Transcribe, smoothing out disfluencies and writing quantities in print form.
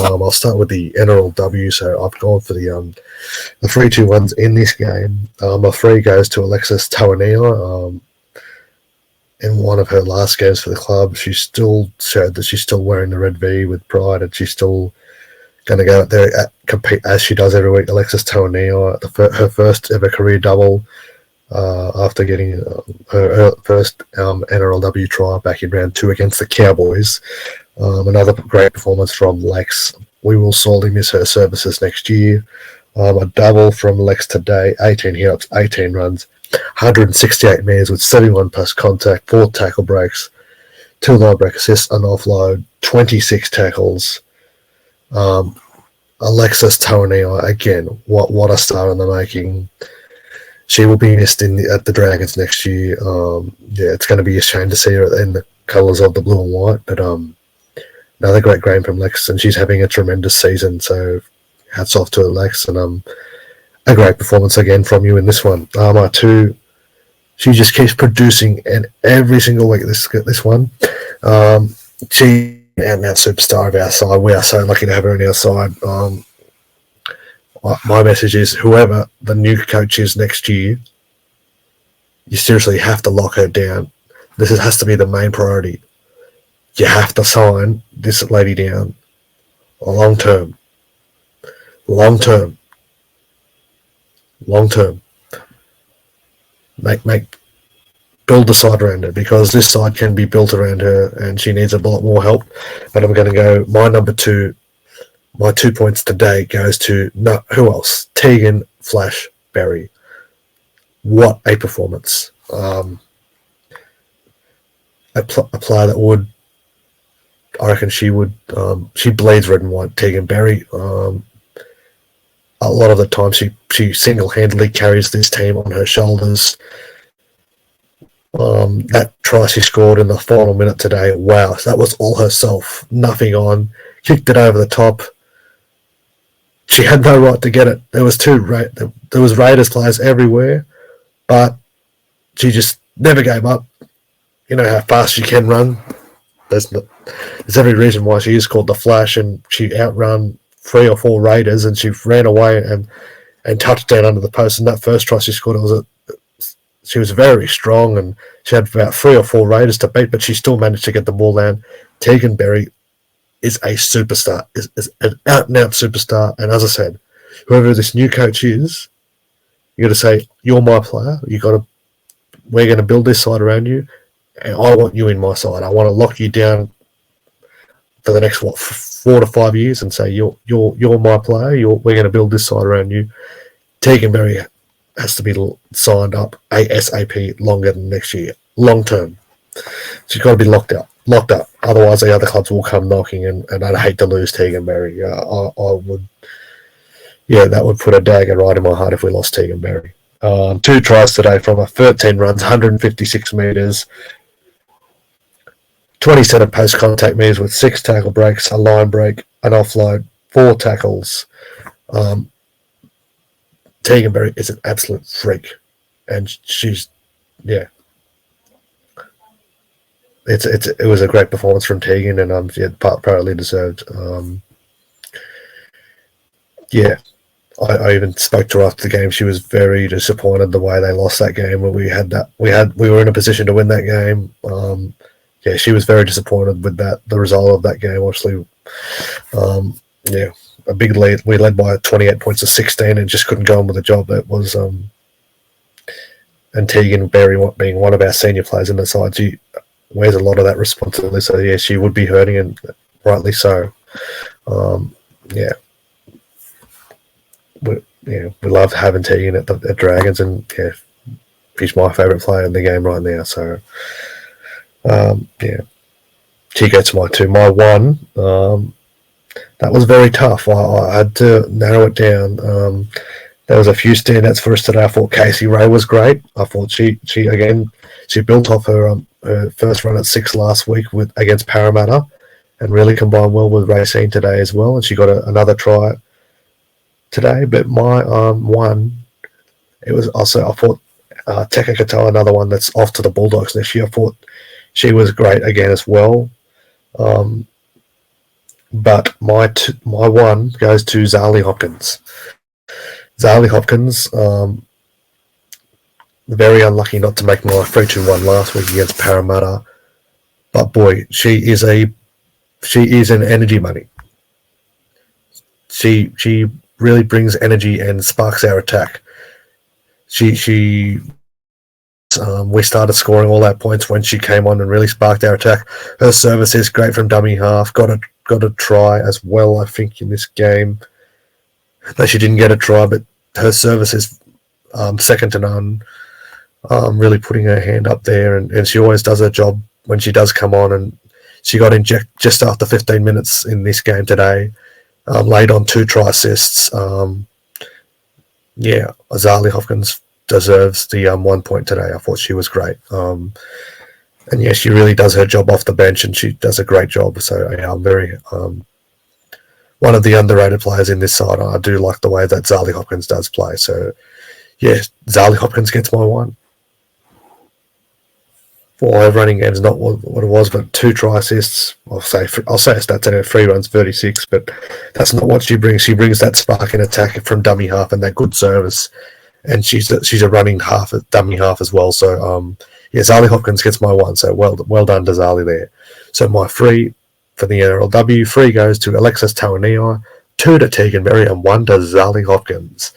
I'll start with the NRLW. So I've gone for the 3-2-1s in this game. My 3 goes to Alexis Tawanea. In one of her last games for the club, she still showed that she's still wearing the red V with pride, and she's still going to go out there compete as she does every week. Alexis Tawanea, her first ever career double after getting her first NRLW try back in round 2 against the Cowboys. Another great performance from Lex. We will sorely miss her services next year. A double from Lex today, 18 hit-ups, 18 runs, 168 metres with 71 plus contact, 4 tackle breaks, 2 line break assists, an offload, 26 tackles. Alexis Tawanea, again, what a star in the making. She will be missed at the Dragons next year. It's going to be a shame to see her in the colours of the blue and white, but another great game from Lex, and she's having a tremendous season, so hats off to Lex, and a great performance again from you in this one. My 2, she just keeps producing, and every single week this one, she and that superstar of our side. We are so lucky to have her on our side. My message is, whoever the new coach is next year, you seriously have to lock her down. This has to be the main priority. You have to sign this lady down long term. Build the side around her, because this side can be built around her, and she needs a lot more help. But I'm going to go my number 2. My 2 points today goes to who else? Tegan Flash Berry. What a performance! A player that would, I reckon she would. She bleeds red and white. Tegan Berry. A lot of the time, she single-handedly carries this team on her shoulders. That try she scored in the final minute today, wow, that was all herself, nothing on, kicked it over the top. She had no right to get it. There was Raiders players everywhere, but she just never gave up. You know how fast she can run. There's every reason why she is called the Flash, and she outrun 3 or 4 Raiders, and she ran away and touched down under the post. And that first try she scored, she was very strong, and she had about 3 or 4 Raiders to beat, but she still managed to get the ball down. Tegan Berry is a superstar, is an out-and-out superstar. And as I said, whoever this new coach is, you got to say, you're my player. We're going to build this side around you, and I want you in my side. I want to lock you down for the next 4 to 5 years, and say you're my player. We're going to build this side around you. Tegan Berry has to be signed up ASAP longer than next year, long term. She's got to be locked up. Otherwise, the other clubs will come knocking, and I'd hate to lose Tegan Berry. I would, that would put a dagger right in my heart if we lost Tegan Berry. 2 tries today from her, 13 runs, 156 metres, 27 post-contact metres with 6 tackle breaks, a line break, an offload, 4 tackles. Tegan Berry is an absolute freak, and she's, it was a great performance from Tegan, and partly deserved. I even spoke to her after the game. She was very disappointed the way they lost that game. When we were in a position to win that game. She was very disappointed with the result of that game. Obviously, a big lead. We led by 28 points to 16 and just couldn't go on with the job. It was, and Tegan Berry being one of our senior players in the side, she wears a lot of that responsibility. So she would be hurting, and rightly so. We love having Tegan at Dragons, and she's my favourite player in the game right now. So she gets my 2. My 1. That was very tough. I had to narrow it down. There was a few standouts for us today. I thought Casey Ray was great. I thought she built off her first run at 6 last week against Parramatta, and really combined well with Racine today as well. And she got another try today. But my 1, it was also, I thought Teka Katoa, another one that's off to the Bulldogs next year. I thought she was great again as well. But my one goes to Zali Hopkins. Zali Hopkins, very unlucky not to make my 3-2-1 last week against Parramatta. But boy, she is an energy bunny. She really brings energy and sparks our attack. We started scoring all our points when she came on and really sparked our attack. Her service is great from dummy half. Got a try as well, I think, in this game. Though she didn't get a try, but her service is second to none. Really putting her hand up there, and she always does her job when she does come on. And she got injected just after 15 minutes in this game today. Laid on 2 try assists. Azali Hopkins deserves the 1 point today. I thought she was great. And yeah, she really does her job off the bench, and she does a great job. So yeah, I'm very one of the underrated players in this side. I do like the way that Zali Hopkins does play. So yeah, Zali Hopkins gets my 1. For running game's not what it was, but 2 try assists. I'll say a stats in her 3 runs 36, but that's not what she brings. She brings that spark in attack from dummy half and that good service, and she's a running half, dummy half as well. So yeah, Zali Hopkins gets my 1. So well done to Zali there. So my 3 for the NRLW, 3 goes to Alexis Tawanai, 2 to Tegan Berry, and 1 to Zali Hopkins.